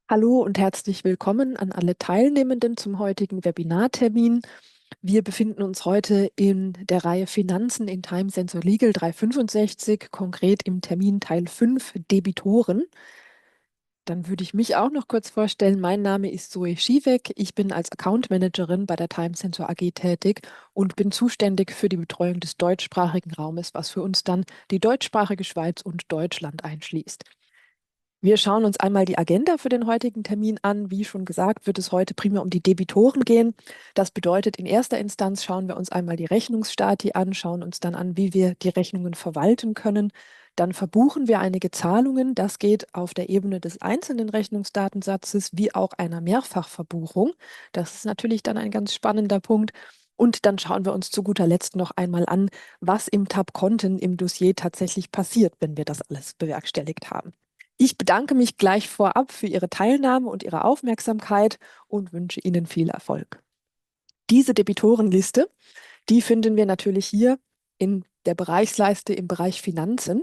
Hallo und herzlich willkommen an alle Teilnehmenden zum heutigen Webinartermin. Wir befinden uns heute in der Reihe Finanzen in Time Sensor Legal 365, konkret im Termin Teil 5 Debitoren. Dann würde ich mich auch noch kurz vorstellen. Mein Name ist Zoe Schiewek. Ich bin als Account Managerin bei der Time Sensor AG tätig und bin zuständig für die Betreuung des deutschsprachigen Raumes, was für uns dann die deutschsprachige Schweiz und Deutschland einschließt. Wir schauen uns einmal die Agenda für den heutigen Termin an. Wie schon gesagt, wird es heute primär um die Debitoren gehen. Das bedeutet, in erster Instanz schauen wir uns einmal die Rechnungsstati an, schauen uns dann an, wie wir die Rechnungen verwalten können. Dann verbuchen wir einige Zahlungen. Das geht auf der Ebene des einzelnen Rechnungsdatensatzes wie auch einer Mehrfachverbuchung. Das ist natürlich dann ein ganz spannender Punkt. Und dann schauen wir uns zu guter Letzt noch einmal an, was im Tab Konten im Dossier tatsächlich passiert, wenn wir das alles bewerkstelligt haben. Ich bedanke mich gleich vorab für Ihre Teilnahme und Ihre Aufmerksamkeit und wünsche Ihnen viel Erfolg. Diese Debitorenliste, die finden wir natürlich hier in der Bereichsleiste im Bereich Finanzen,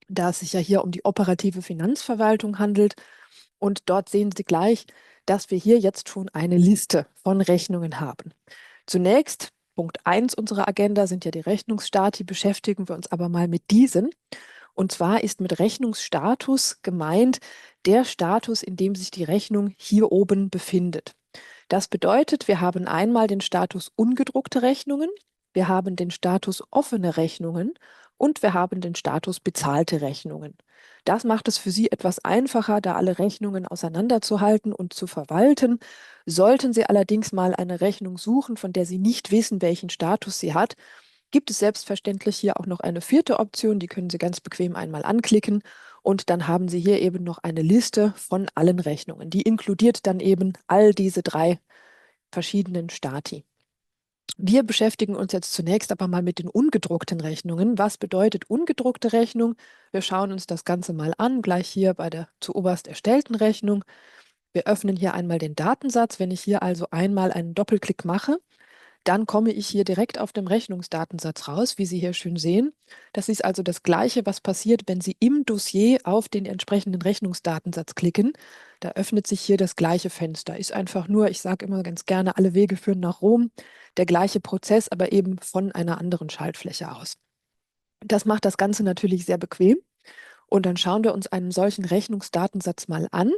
da es sich ja hier um die operative Finanzverwaltung handelt. Und dort sehen Sie gleich, dass wir hier jetzt schon eine Liste von Rechnungen haben. Zunächst, Punkt 1 unserer Agenda sind ja die Rechnungsstati, beschäftigen wir uns aber mal mit diesen. Und zwar ist mit Rechnungsstatus gemeint der Status, in dem sich die Rechnung hier oben befindet. Das bedeutet, wir haben einmal den Status ungedruckte Rechnungen, wir haben den Status offene Rechnungen und wir haben den Status bezahlte Rechnungen. Das macht es für Sie etwas einfacher, da alle Rechnungen auseinanderzuhalten und zu verwalten. Sollten Sie allerdings mal eine Rechnung suchen, von der Sie nicht wissen, welchen Status sie hat, gibt es selbstverständlich hier auch noch eine vierte Option, die können Sie ganz bequem einmal anklicken und dann haben Sie hier eben noch eine Liste von allen Rechnungen. Die inkludiert dann eben all diese drei verschiedenen Stati. Wir beschäftigen uns jetzt zunächst aber mal mit den ungedruckten Rechnungen. Was bedeutet ungedruckte Rechnung? Wir schauen uns das Ganze mal an, gleich hier bei der zuoberst erstellten Rechnung. Wir öffnen hier einmal den Datensatz. Wenn ich hier also einmal einen Doppelklick mache, dann komme ich hier direkt auf dem Rechnungsdatensatz raus, wie Sie hier schön sehen. Das ist also das Gleiche, was passiert, wenn Sie im Dossier auf den entsprechenden Rechnungsdatensatz klicken. Da öffnet sich hier das gleiche Fenster. Ist einfach nur, ich sage immer ganz gerne, alle Wege führen nach Rom. Der gleiche Prozess, aber eben von einer anderen Schaltfläche aus. Das macht das Ganze natürlich sehr bequem. Und dann schauen wir uns einen solchen Rechnungsdatensatz mal an.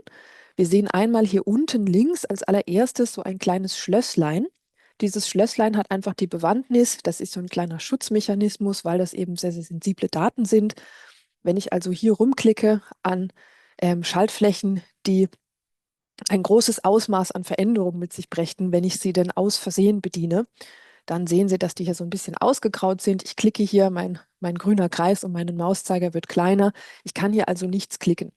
Wir sehen einmal hier unten links als allererstes so ein kleines Schlösslein. Dieses Schlösslein hat einfach die Bewandtnis, das ist so ein kleiner Schutzmechanismus, weil das eben sehr, sehr sensible Daten sind. Wenn ich also hier rumklicke an Schaltflächen, die ein großes Ausmaß an Veränderungen mit sich brächten, wenn ich sie denn aus Versehen bediene, dann sehen Sie, dass die hier so ein bisschen ausgegraut sind. Ich klicke hier, mein grüner Kreis und mein Mauszeiger wird kleiner. Ich kann hier also nichts klicken.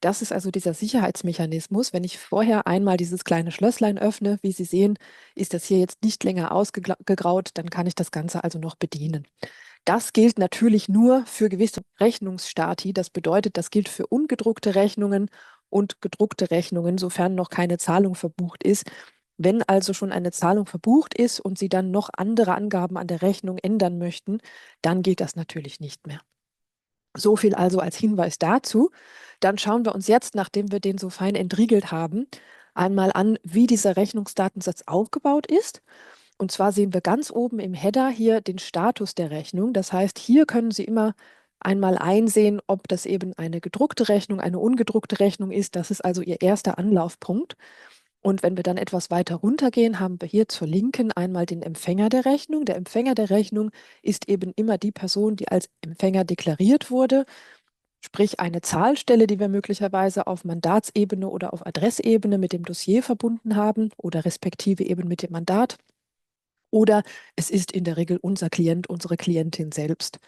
Das ist also dieser Sicherheitsmechanismus. Wenn ich vorher einmal dieses kleine Schlösslein öffne, wie Sie sehen, ist das hier jetzt nicht länger ausgegraut, dann kann ich das Ganze also noch bedienen. Das gilt natürlich nur für gewisse Rechnungsstati. Das bedeutet, das gilt für ungedruckte Rechnungen und gedruckte Rechnungen, sofern noch keine Zahlung verbucht ist. Wenn also schon eine Zahlung verbucht ist und Sie dann noch andere Angaben an der Rechnung ändern möchten, dann gilt das natürlich nicht mehr. So viel also als Hinweis dazu. Dann schauen wir uns jetzt, nachdem wir den so fein entriegelt haben, einmal an, wie dieser Rechnungsdatensatz aufgebaut ist. Und zwar sehen wir ganz oben im Header hier den Status der Rechnung. Das heißt, hier können Sie immer einmal einsehen, ob das eben eine gedruckte Rechnung, eine ungedruckte Rechnung ist. Das ist also Ihr erster Anlaufpunkt. Und wenn wir dann etwas weiter runtergehen, haben wir hier zur Linken einmal den Empfänger der Rechnung. Der Empfänger der Rechnung ist eben immer die Person, die als Empfänger deklariert wurde, sprich eine Zahlstelle, die wir möglicherweise auf Mandatsebene oder auf Adressebene mit dem Dossier verbunden haben oder respektive eben mit dem Mandat. Oder es ist in der Regel unser Klient, unsere Klientin selbst.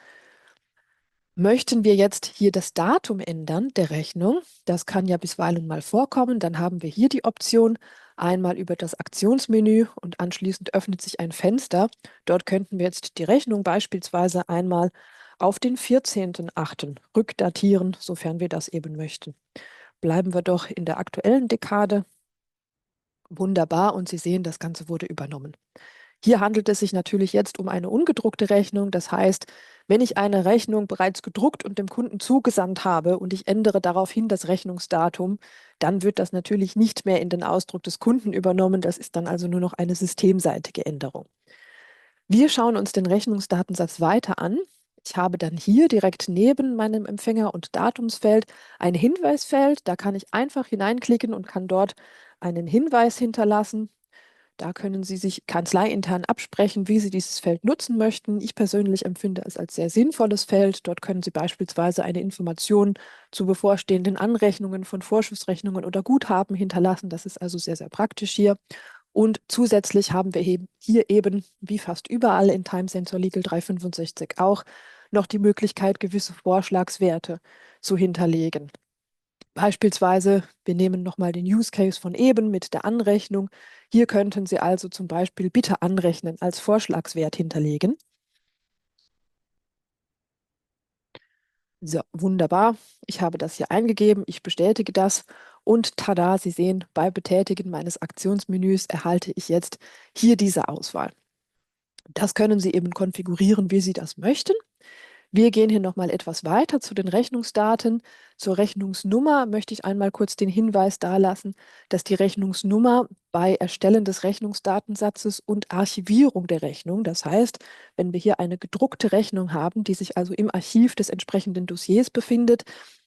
Möchten wir jetzt hier das Datum ändern der Rechnung, das kann ja bisweilen mal vorkommen, dann haben wir hier die Option, einmal über das Aktionsmenü und anschließend öffnet sich ein Fenster. Dort könnten wir jetzt die Rechnung beispielsweise einmal auf den 14.08. rückdatieren, sofern wir das eben möchten. Bleiben wir doch in der aktuellen Dekade. Wunderbar, und Sie sehen, das Ganze wurde übernommen. Hier handelt es sich natürlich jetzt um eine ungedruckte Rechnung. Das heißt, Wenn ich eine Rechnung bereits gedruckt und dem Kunden zugesandt habe und ich ändere daraufhin das Rechnungsdatum, dann wird das natürlich nicht mehr in den Ausdruck des Kunden übernommen. Das ist dann also nur noch eine systemseitige Änderung. Wir schauen uns den Rechnungsdatensatz weiter an. Ich habe dann hier direkt neben meinem Empfänger- und Datumsfeld ein Hinweisfeld. Da kann ich einfach hineinklicken und kann dort einen Hinweis hinterlassen. Da können Sie sich kanzleiintern absprechen, wie Sie dieses Feld nutzen möchten. Ich persönlich empfinde es als sehr sinnvolles Feld. Dort können Sie beispielsweise eine Information zu bevorstehenden Anrechnungen von Vorschussrechnungen oder Guthaben hinterlassen. Das ist also sehr, sehr praktisch hier. Und zusätzlich haben wir hier eben, wie fast überall in Time Sensor Legal 365 auch, noch die Möglichkeit, gewisse Vorschlagswerte zu hinterlegen. Beispielsweise, wir nehmen nochmal den Use Case von eben mit der Anrechnung. Hier könnten Sie also zum Beispiel bitte anrechnen als Vorschlagswert hinterlegen. So, wunderbar. Ich habe das hier eingegeben, ich bestätige das und tada, Sie sehen, bei Betätigen meines Aktionsmenüs erhalte ich jetzt hier diese Auswahl. Das können Sie eben konfigurieren, wie Sie das möchten. Wir gehen hier nochmal etwas weiter zu den Rechnungsdaten. Zur Rechnungsnummer möchte ich einmal kurz den Hinweis dalassen, dass die Rechnungsnummer bei Erstellen des Rechnungsdatensatzes und Archivierung der Rechnung, das heißt, wenn wir hier eine gedruckte Rechnung haben, die sich also im Archiv des entsprechenden Dossiers befindet,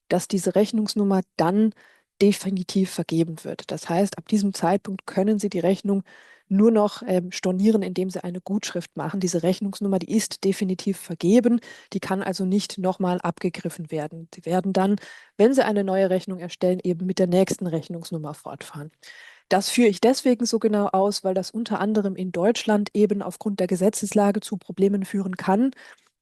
dass diese Rechnungsnummer dann definitiv vergeben wird. Das heißt, ab diesem Zeitpunkt können Sie die Rechnung nur noch stornieren, indem Sie eine Gutschrift machen. Diese Rechnungsnummer, die ist definitiv vergeben. Die kann also nicht nochmal abgegriffen werden. Sie werden dann, wenn Sie eine neue Rechnung erstellen, eben mit der nächsten Rechnungsnummer fortfahren. Das führe ich deswegen so genau aus, weil das unter anderem in Deutschland eben aufgrund der Gesetzeslage zu Problemen führen kann.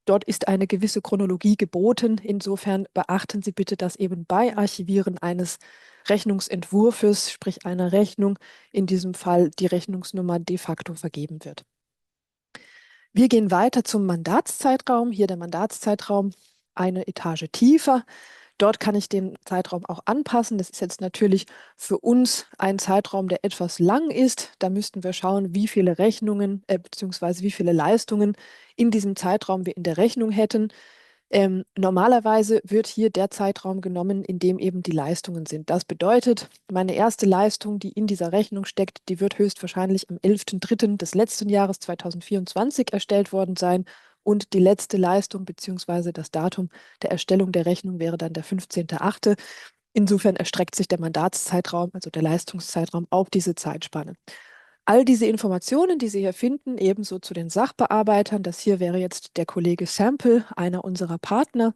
Dort ist eine gewisse Chronologie geboten. Insofern beachten Sie bitte, dass eben bei Archivieren eines Rechnungsentwurfes, sprich einer Rechnung, in diesem Fall die Rechnungsnummer de facto vergeben wird. Wir gehen weiter zum Mandatszeitraum. Hier der Mandatszeitraum eine Etage tiefer. Dort kann ich den Zeitraum auch anpassen. Das ist jetzt natürlich für uns ein Zeitraum, der etwas lang ist. Da müssten wir schauen, wie viele Rechnungen bzw. wie viele Leistungen in diesem Zeitraum wir in der Rechnung hätten. Normalerweise wird hier der Zeitraum genommen, in dem eben die Leistungen sind. Das bedeutet, meine erste Leistung, die in dieser Rechnung steckt, die wird höchstwahrscheinlich am 11.03. des letzten Jahres 2024 erstellt worden sein. Und die letzte Leistung bzw. das Datum der Erstellung der Rechnung wäre dann der 15.08. Insofern erstreckt sich der Mandatszeitraum, also der Leistungszeitraum, auf diese Zeitspanne. All diese Informationen, die Sie hier finden, ebenso zu den Sachbearbeitern, das hier wäre jetzt der Kollege Sample, einer unserer Partner,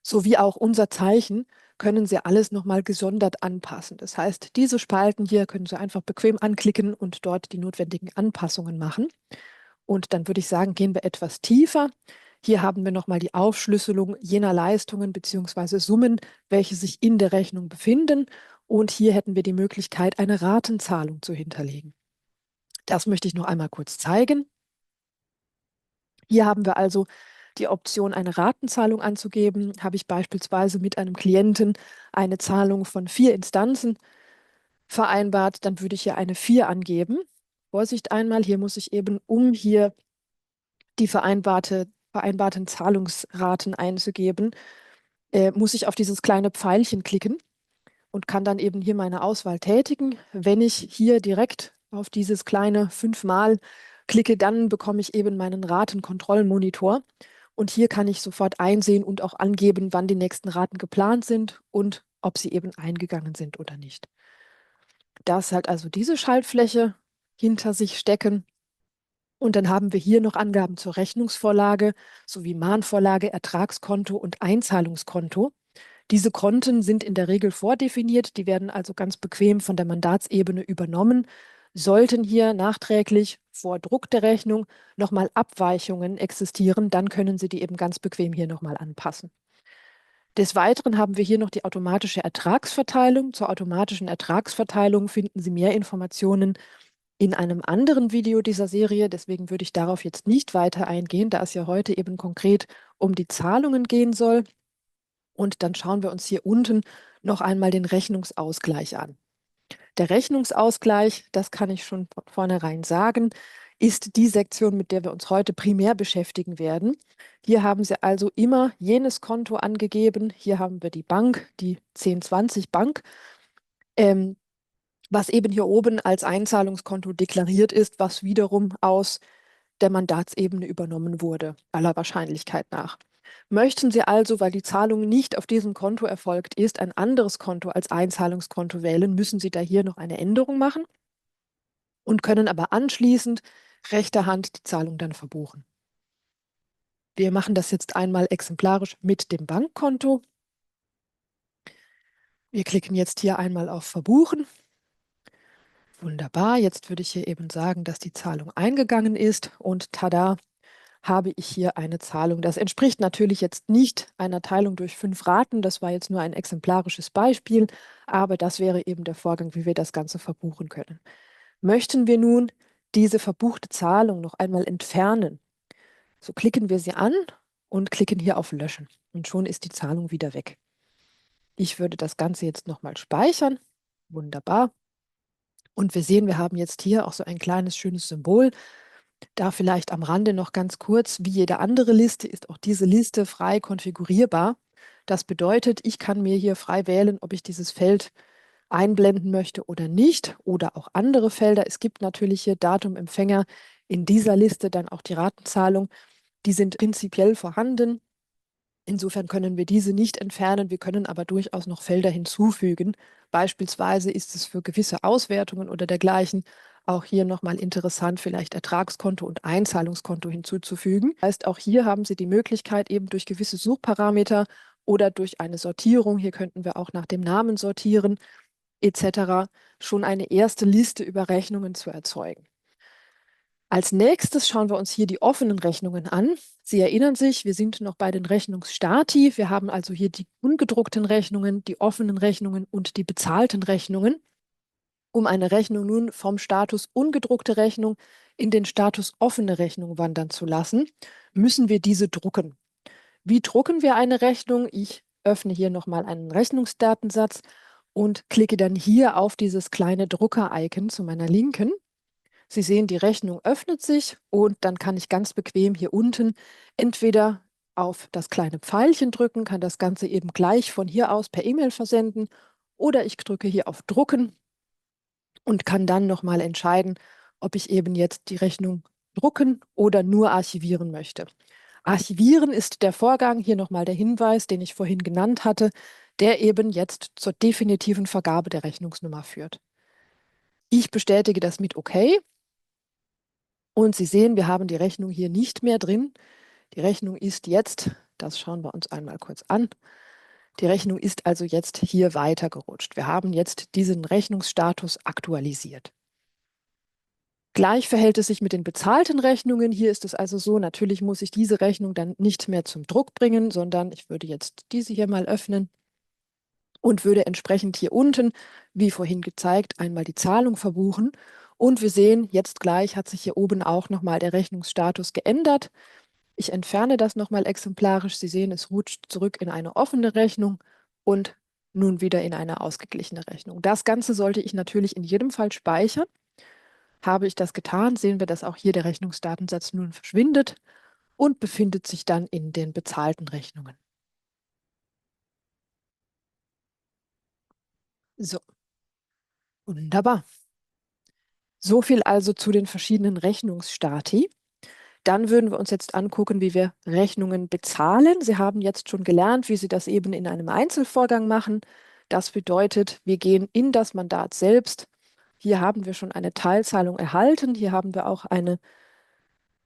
sowie auch unser Zeichen, können Sie alles nochmal gesondert anpassen. Das heißt, diese Spalten hier können Sie einfach bequem anklicken und dort die notwendigen Anpassungen machen. Und dann würde ich sagen, gehen wir etwas tiefer. Hier haben wir nochmal die Aufschlüsselung jener Leistungen bzw. Summen, welche sich in der Rechnung befinden. Und hier hätten wir die Möglichkeit, eine Ratenzahlung zu hinterlegen. Das möchte ich noch einmal kurz zeigen. Hier haben wir also die Option, eine Ratenzahlung anzugeben. Habe ich beispielsweise mit einem Klienten eine Zahlung von 4 Instanzen vereinbart, dann würde ich hier eine 4 angeben. Vorsicht einmal, hier muss ich eben, um hier die vereinbarten Zahlungsraten einzugeben, muss ich auf dieses kleine Pfeilchen klicken und kann dann eben hier meine Auswahl tätigen. Wenn ich hier direkt auf dieses kleine 5-mal klicke, dann bekomme ich eben meinen Ratenkontrollmonitor. Und hier kann ich sofort einsehen und auch angeben, wann die nächsten Raten geplant sind und ob sie eben eingegangen sind oder nicht. Das hat also diese Schaltfläche hinter sich stecken. Und dann haben wir hier noch Angaben zur Rechnungsvorlage sowie Mahnvorlage, Ertragskonto und Einzahlungskonto. Diese Konten sind in der Regel vordefiniert, die werden also ganz bequem von der Mandatsebene übernommen. Sollten hier nachträglich vor Druck der Rechnung nochmal Abweichungen existieren, dann können Sie die eben ganz bequem hier nochmal anpassen. Des Weiteren haben wir hier noch die automatische Ertragsverteilung. Zur automatischen Ertragsverteilung finden Sie mehr Informationen in einem anderen Video dieser Serie. Deswegen würde ich darauf jetzt nicht weiter eingehen, da es ja heute eben konkret um die Zahlungen gehen soll. Und dann schauen wir uns hier unten noch einmal den Rechnungsausgleich an. Der Rechnungsausgleich, das kann ich schon von vornherein sagen, ist die Sektion, mit der wir uns heute primär beschäftigen werden. Hier haben Sie also immer jenes Konto angegeben. Hier haben wir die Bank, die 1020 Bank, was eben hier oben als Einzahlungskonto deklariert ist, was wiederum aus der Mandatsebene übernommen wurde, aller Wahrscheinlichkeit nach. Möchten Sie also, weil die Zahlung nicht auf diesem Konto erfolgt ist, ein anderes Konto als Einzahlungskonto wählen, müssen Sie da hier noch eine Änderung machen und können aber anschließend rechter Hand die Zahlung dann verbuchen. Wir machen das jetzt einmal exemplarisch mit dem Bankkonto. Wir klicken jetzt hier einmal auf Verbuchen. Wunderbar, jetzt würde ich hier eben sagen, dass die Zahlung eingegangen ist und tada, habe ich hier eine Zahlung. Das entspricht natürlich jetzt nicht einer Teilung durch 5 Raten, das war jetzt nur ein exemplarisches Beispiel, aber das wäre eben der Vorgang, wie wir das Ganze verbuchen können. Möchten wir nun diese verbuchte Zahlung noch einmal entfernen, so klicken wir sie an und klicken hier auf Löschen und schon ist die Zahlung wieder weg. Ich würde das Ganze jetzt nochmal speichern. Wunderbar. Und wir sehen, wir haben jetzt hier auch so ein kleines schönes Symbol. Da vielleicht am Rande noch ganz kurz, wie jede andere Liste ist auch diese Liste frei konfigurierbar. Das bedeutet, ich kann mir hier frei wählen, ob ich dieses Feld einblenden möchte oder nicht oder auch andere Felder. Es gibt natürlich hier Datum, Empfänger, in dieser Liste dann auch die Ratenzahlung. Die sind prinzipiell vorhanden. Insofern können wir diese nicht entfernen. Wir können aber durchaus noch Felder hinzufügen. Beispielsweise ist es für gewisse Auswertungen oder dergleichen auch hier nochmal interessant, vielleicht Ertragskonto und Einzahlungskonto hinzuzufügen. Das heißt, auch hier haben Sie die Möglichkeit, eben durch gewisse Suchparameter oder durch eine Sortierung, hier könnten wir auch nach dem Namen sortieren, etc., schon eine erste Liste über Rechnungen zu erzeugen. Als nächstes schauen wir uns hier die offenen Rechnungen an. Sie erinnern sich, wir sind noch bei den Rechnungsstati. Wir haben also hier die ungedruckten Rechnungen, die offenen Rechnungen und die bezahlten Rechnungen. Um eine Rechnung nun vom Status ungedruckte Rechnung in den Status offene Rechnung wandern zu lassen, müssen wir diese drucken. Wie drucken wir eine Rechnung? Ich öffne hier nochmal einen Rechnungsdatensatz und klicke dann hier auf dieses kleine Drucker-Icon zu meiner Linken. Sie sehen, die Rechnung öffnet sich und dann kann ich ganz bequem hier unten entweder auf das kleine Pfeilchen drücken, kann das Ganze eben gleich von hier aus per E-Mail versenden oder ich drücke hier auf Drucken und kann dann nochmal entscheiden, ob ich eben jetzt die Rechnung drucken oder nur archivieren möchte. Archivieren ist der Vorgang, hier nochmal der Hinweis, den ich vorhin genannt hatte, der eben jetzt zur definitiven Vergabe der Rechnungsnummer führt. Ich bestätige das mit OK. Und Sie sehen, wir haben die Rechnung hier nicht mehr drin. Die Rechnung ist jetzt, das schauen wir uns einmal kurz an, die Rechnung ist also jetzt hier weitergerutscht. Wir haben jetzt diesen Rechnungsstatus aktualisiert. Gleich verhält es sich mit den bezahlten Rechnungen. Hier ist es also so, natürlich muss ich diese Rechnung dann nicht mehr zum Druck bringen, sondern ich würde jetzt diese hier mal öffnen und würde entsprechend hier unten, wie vorhin gezeigt, einmal die Zahlung verbuchen. Und wir sehen, jetzt gleich hat sich hier oben auch nochmal der Rechnungsstatus geändert. Ich entferne das nochmal exemplarisch. Sie sehen, es rutscht zurück in eine offene Rechnung und nun wieder in eine ausgeglichene Rechnung. Das Ganze sollte ich natürlich in jedem Fall speichern. Habe ich das getan, sehen wir, dass auch hier der Rechnungsdatensatz nun verschwindet und befindet sich dann in den bezahlten Rechnungen. So, wunderbar. So viel also zu den verschiedenen Rechnungsstati. Dann würden wir uns jetzt angucken, wie wir Rechnungen bezahlen. Sie haben jetzt schon gelernt, wie Sie das eben in einem Einzelvorgang machen. Das bedeutet, wir gehen in das Mandat selbst. Hier haben wir schon eine Teilzahlung erhalten. Hier haben wir auch eine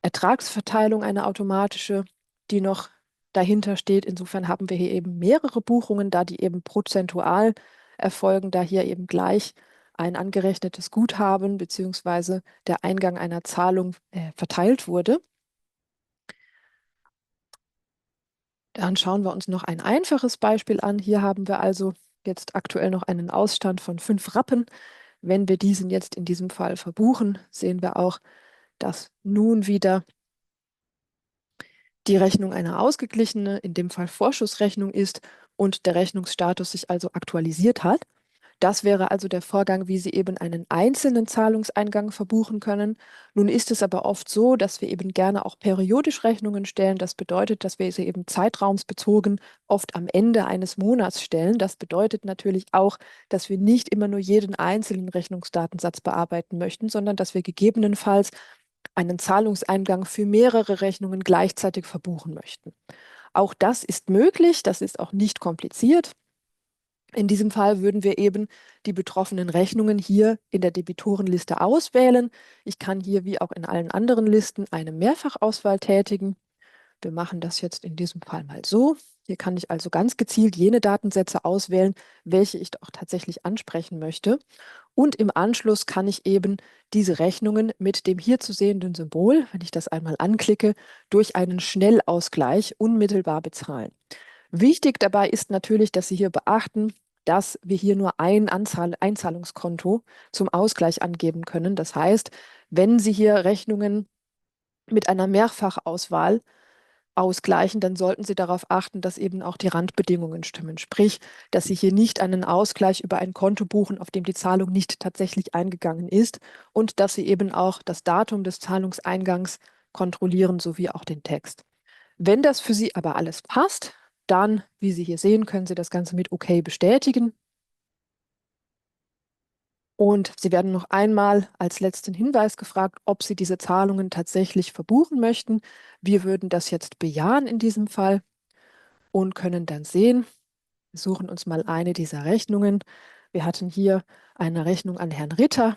Ertragsverteilung, eine automatische, die noch dahinter steht. Insofern haben wir hier eben mehrere Buchungen, da die eben prozentual erfolgen, da hier eben gleich ein angerechnetes Guthaben bzw. der Eingang einer Zahlung verteilt wurde. Dann schauen wir uns noch ein einfaches Beispiel an. Hier haben wir also jetzt aktuell noch einen Ausstand von 5 Rappen. Wenn wir diesen jetzt in diesem Fall verbuchen, sehen wir auch, dass nun wieder die Rechnung eine ausgeglichene, in dem Fall Vorschussrechnung ist und der Rechnungsstatus sich also aktualisiert hat. Das wäre also der Vorgang, wie Sie eben einen einzelnen Zahlungseingang verbuchen können. Nun ist es aber oft so, dass wir eben gerne auch periodisch Rechnungen stellen. Das bedeutet, dass wir sie eben zeitraumsbezogen oft am Ende eines Monats stellen. Das bedeutet natürlich auch, dass wir nicht immer nur jeden einzelnen Rechnungsdatensatz bearbeiten möchten, sondern dass wir gegebenenfalls einen Zahlungseingang für mehrere Rechnungen gleichzeitig verbuchen möchten. Auch das ist möglich, das ist auch nicht kompliziert. In diesem Fall würden wir eben die betroffenen Rechnungen hier in der Debitorenliste auswählen. Ich kann hier wie auch in allen anderen Listen eine Mehrfachauswahl tätigen. Wir machen das jetzt in diesem Fall mal so. Hier kann ich also ganz gezielt jene Datensätze auswählen, welche ich auch tatsächlich ansprechen möchte. Und im Anschluss kann ich eben diese Rechnungen mit dem hier zu sehenden Symbol, wenn ich das einmal anklicke, durch einen Schnellausgleich unmittelbar bezahlen. Wichtig dabei ist natürlich, dass Sie hier beachten, dass wir hier nur ein Einzahlungskonto zum Ausgleich angeben können. Das heißt, wenn Sie hier Rechnungen mit einer Mehrfachauswahl ausgleichen, dann sollten Sie darauf achten, dass eben auch die Randbedingungen stimmen. Sprich, dass Sie hier nicht einen Ausgleich über ein Konto buchen, auf dem die Zahlung nicht tatsächlich eingegangen ist und dass Sie eben auch das Datum des Zahlungseingangs kontrollieren, sowie auch den Text. Wenn das für Sie aber alles passt, dann, wie Sie hier sehen, können Sie das Ganze mit OK bestätigen. Und Sie werden noch einmal als letzten Hinweis gefragt, ob Sie diese Zahlungen tatsächlich verbuchen möchten. Wir würden das jetzt bejahen in diesem Fall und können dann sehen, wir suchen uns mal eine dieser Rechnungen. Wir hatten hier eine Rechnung an Herrn Ritter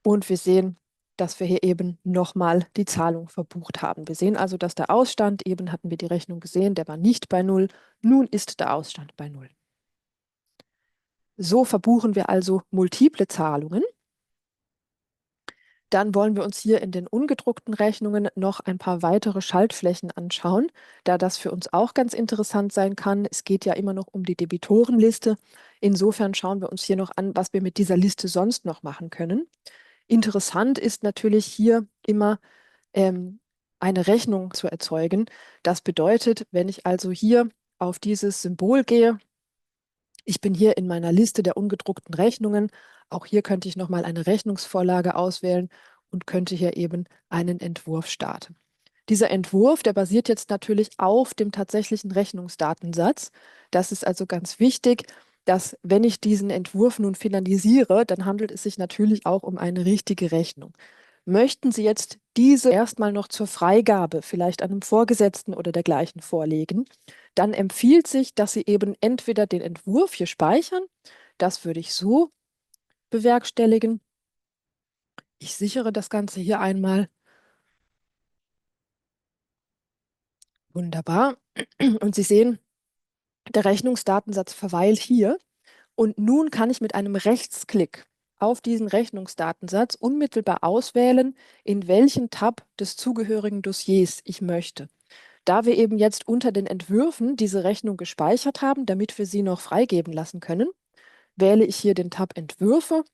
und wir sehen, dass wir hier eben nochmal die Zahlung verbucht haben. Wir sehen also, dass der Ausstand, eben hatten wir die Rechnung gesehen, der war nicht bei 0. Nun ist der Ausstand bei 0. So verbuchen wir also multiple Zahlungen. Dann wollen wir uns hier in den ungedruckten Rechnungen noch ein paar weitere Schaltflächen anschauen, da das für uns auch ganz interessant sein kann. Es geht ja immer noch um die Debitorenliste. Insofern schauen wir uns hier noch an, was wir mit dieser Liste sonst noch machen können. Interessant ist natürlich hier immer eine Rechnung zu erzeugen. Das bedeutet, wenn ich also hier auf dieses Symbol gehe, ich bin hier in meiner Liste der ungedruckten Rechnungen. Auch hier könnte ich nochmal eine Rechnungsvorlage auswählen und könnte hier eben einen Entwurf starten. Dieser Entwurf, der basiert jetzt natürlich auf dem tatsächlichen Rechnungsdatensatz. Das ist also ganz wichtig, dass wenn ich diesen Entwurf nun finalisiere, dann handelt es sich natürlich auch um eine richtige Rechnung. Möchten Sie jetzt diese erstmal noch zur Freigabe, vielleicht einem Vorgesetzten oder dergleichen vorlegen, dann empfiehlt sich, dass Sie eben entweder den Entwurf hier speichern, das würde ich so bewerkstelligen. Ich sichere das Ganze hier einmal. Wunderbar. Und Sie sehen, der Rechnungsdatensatz verweilt hier. Und nun kann ich mit einem Rechtsklick auf diesen Rechnungsdatensatz unmittelbar auswählen, in welchen Tab des zugehörigen Dossiers ich möchte. Da wir eben jetzt unter den Entwürfen diese Rechnung gespeichert haben, damit wir sie noch freigeben lassen können, wähle ich hier den Tab Entwürfe,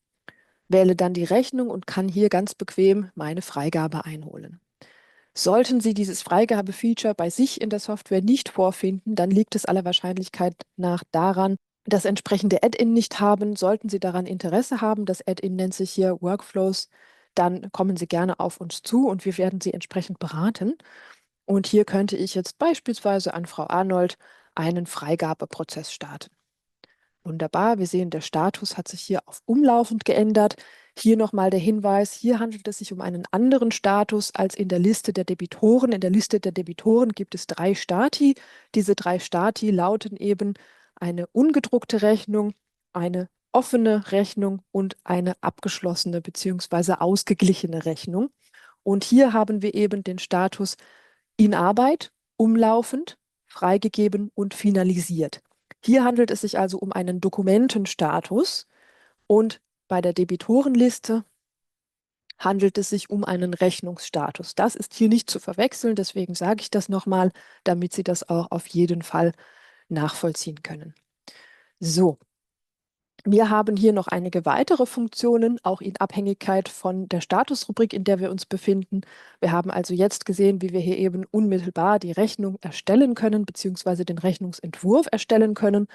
wähle dann die Rechnung und kann hier ganz bequem meine Freigabe einholen. Sollten Sie dieses Freigabefeature bei sich in der Software nicht vorfinden, dann liegt es aller Wahrscheinlichkeit nach daran, das entsprechende Add-in nicht haben. Sollten Sie daran Interesse haben, das Add-in nennt sich hier Workflows, dann kommen Sie gerne auf uns zu und wir werden Sie entsprechend beraten. Und hier könnte ich jetzt beispielsweise an Frau Arnold einen Freigabeprozess starten. Wunderbar, wir sehen, der Status hat sich hier auf umlaufend geändert. Hier nochmal der Hinweis, hier handelt es sich um einen anderen Status als in der Liste der Debitoren. In der Liste der Debitoren gibt es 3 Stati. Diese 3 Stati lauten eben eine ungedruckte Rechnung, eine offene Rechnung und eine abgeschlossene bzw. ausgeglichene Rechnung. Und hier haben wir eben den Status in Arbeit, umlaufend, freigegeben und finalisiert. Hier handelt es sich also um einen Dokumentenstatus und bei der Debitorenliste handelt es sich um einen Rechnungsstatus. Das ist hier nicht zu verwechseln, deswegen sage ich das nochmal, damit Sie das auch auf jeden Fall nachvollziehen können. So, wir haben hier noch einige weitere Funktionen, auch in Abhängigkeit von der Statusrubrik, in der wir uns befinden. Wir haben also jetzt gesehen, wie wir hier eben unmittelbar die Rechnung erstellen können, beziehungsweise den Rechnungsentwurf erstellen können.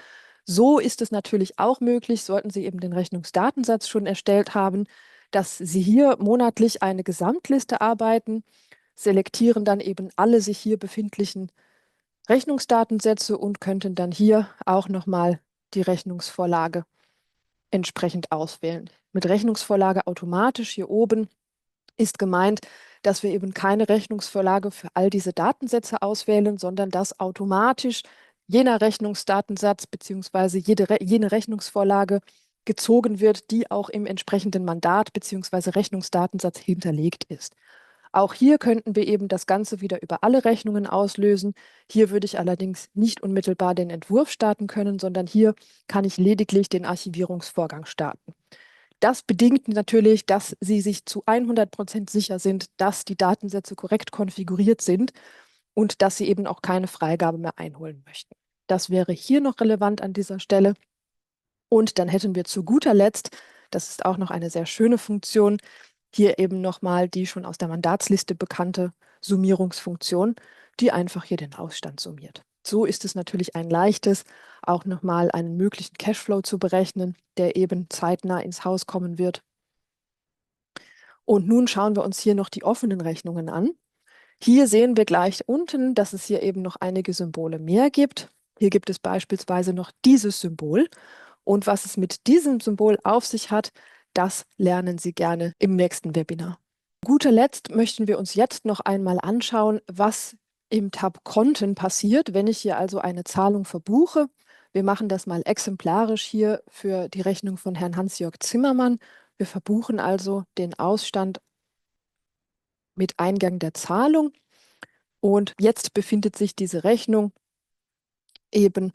So ist es natürlich auch möglich, sollten Sie eben den Rechnungsdatensatz schon erstellt haben, dass Sie hier monatlich eine Gesamtliste arbeiten, selektieren dann eben alle sich hier befindlichen Rechnungsdatensätze und könnten dann hier auch nochmal die Rechnungsvorlage entsprechend auswählen. Mit Rechnungsvorlage automatisch hier oben ist gemeint, dass wir eben keine Rechnungsvorlage für all diese Datensätze auswählen, sondern dass automatisch jener Rechnungsdatensatz bzw. jene Rechnungsvorlage gezogen wird, die auch im entsprechenden Mandat bzw. Rechnungsdatensatz hinterlegt ist. Auch hier könnten wir eben das Ganze wieder über alle Rechnungen auslösen. Hier würde ich allerdings nicht unmittelbar den Entwurf starten können, sondern hier kann ich lediglich den Archivierungsvorgang starten. Das bedingt natürlich, dass Sie sich zu 100% sicher sind, dass die Datensätze korrekt konfiguriert sind und dass Sie eben auch keine Freigabe mehr einholen möchten. Das wäre hier noch relevant an dieser Stelle. Und dann hätten wir zu guter Letzt, das ist auch noch eine sehr schöne Funktion, hier eben nochmal die schon aus der Mandatsliste bekannte Summierungsfunktion, die einfach hier den Ausstand summiert. So ist es natürlich ein leichtes, auch nochmal einen möglichen Cashflow zu berechnen, der eben zeitnah ins Haus kommen wird. Und nun schauen wir uns hier noch die offenen Rechnungen an. Hier sehen wir gleich unten, dass es hier eben noch einige Symbole mehr gibt. Hier gibt es beispielsweise noch dieses Symbol. Und was es mit diesem Symbol auf sich hat, das lernen Sie gerne im nächsten Webinar. Zu guter Letzt möchten wir uns jetzt noch einmal anschauen, was im Tab Konten passiert, wenn ich hier also eine Zahlung verbuche. Wir machen das mal exemplarisch hier für die Rechnung von Herrn Hans-Jörg Zimmermann. Wir verbuchen also den Ausstand mit Eingang der Zahlung. Und jetzt befindet sich diese Rechnung eben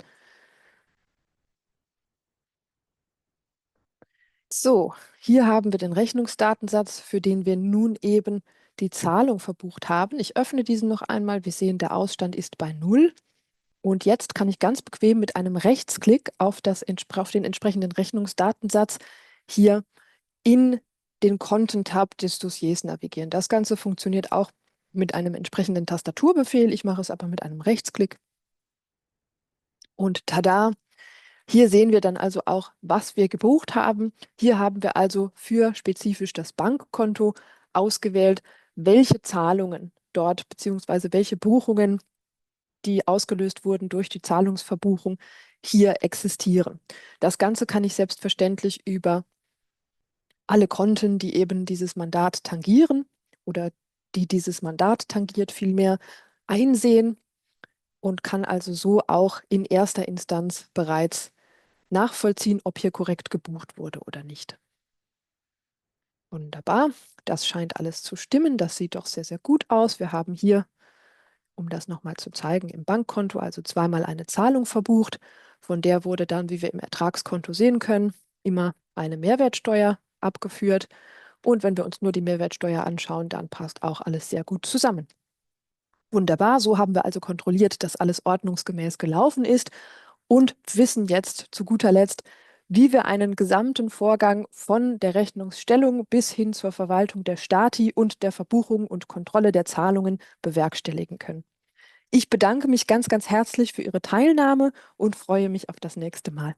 so. Hier haben wir den Rechnungsdatensatz, für den wir nun eben die Zahlung verbucht haben. Ich öffne diesen noch einmal. Wir sehen, der Ausstand ist bei 0. Und jetzt kann ich ganz bequem mit einem Rechtsklick auf den entsprechenden Rechnungsdatensatz hier in den Kontentab des Dossiers navigieren. Das Ganze funktioniert auch mit einem entsprechenden Tastaturbefehl. Ich mache es aber mit einem Rechtsklick. Und tada! Hier sehen wir dann also auch, was wir gebucht haben. Hier haben wir also für spezifisch das Bankkonto ausgewählt, welche Zahlungen dort bzw. welche Buchungen, die ausgelöst wurden durch die Zahlungsverbuchung, hier existieren. Das Ganze kann ich selbstverständlich über alle Konten, die eben dieses Mandat tangieren oder die dieses Mandat tangiert, vielmehr einsehen und kann also so auch in erster Instanz bereits nachvollziehen, ob hier korrekt gebucht wurde oder nicht. Wunderbar, das scheint alles zu stimmen. Das sieht doch sehr, sehr gut aus. Wir haben hier, um das nochmal zu zeigen, im Bankkonto also zweimal eine Zahlung verbucht. Von der wurde dann, wie wir im Ertragskonto sehen können, immer eine Mehrwertsteuer abgeführt. Und wenn wir uns nur die Mehrwertsteuer anschauen, dann passt auch alles sehr gut zusammen. Wunderbar, so haben wir also kontrolliert, dass alles ordnungsgemäß gelaufen ist und wissen jetzt zu guter Letzt, wie wir einen gesamten Vorgang von der Rechnungsstellung bis hin zur Verwaltung der Stati und der Verbuchung und Kontrolle der Zahlungen bewerkstelligen können. Ich bedanke mich ganz, ganz herzlich für Ihre Teilnahme und freue mich auf das nächste Mal.